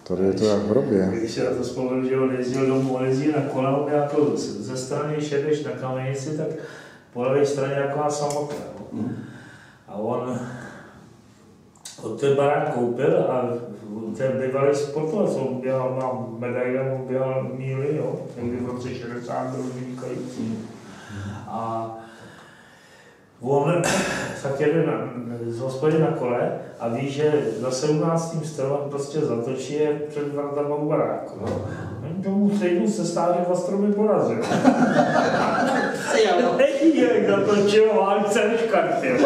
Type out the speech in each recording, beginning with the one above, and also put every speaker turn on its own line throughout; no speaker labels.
Tady je to jak v hrobě.
Když se na to vzpomenu, že on jezdil domů, on jezdil na kole, on jako ze strany, když jedeš na kamenici, tak po levé straně jako samotná. A on ten barák koupil a ten bývalý sportovec, on běhal na medaile, on běhal míly, jo, někdy v roce 60 byl vynikající. A on tak jede z hospody na kole a ví, že za 17. stromem prostě zatočí je před vratama u baráku. No. Tomu stejnou se stále 2 stromy porazil. Jak zatočil válce v kartě.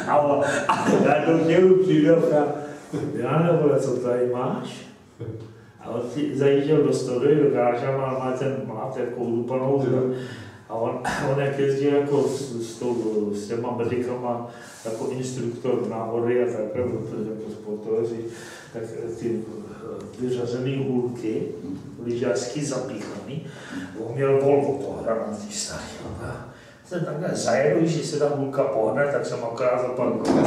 A já do něho přijdu a já nevole, co tady máš? A on zajížděl do studie, do gáže a má takovou dupanou zem. A on jak jezdil jako s těma medikama jako instruktor návody a takhle, protože jako sportovci, tak ty vyřazený hůlky, lyžařský zapíchaný, on měl Volvo toho hranatý starý. Jsem takhle zajedu, když se ta hůlka pohne, tak jsem akorát zaparkoval.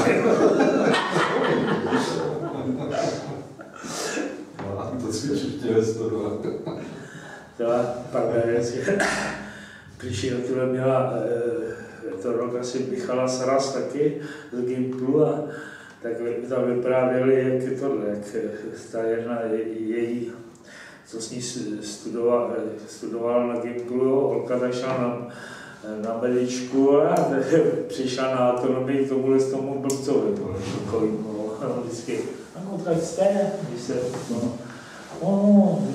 To si určitě nestudovat.
Pardon, přišel, tyhle měla to rok asi Michala Saras taky z Gimplu a tak tam vyprávěli, jak je tohle, jak ta jedna její, co s ní studoval na Gimplu, holka tak šla na medičku a přišla na autonomii k tomu blbcovi, vždycky, no tak jste, když se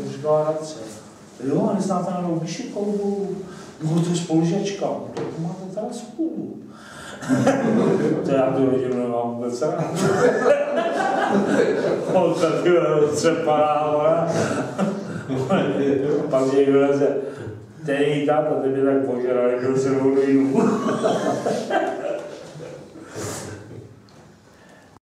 říkala Radce. Jo, a neznáte na Myšikovou? No, to je spolužačka. To máte teda spolu. To já tu rodinu nemám vůbec rád. On takový roztřepaná, ona. Pak někdo leze. Ten její táta, ten mě tak požral, jak byl se mnou do jinou.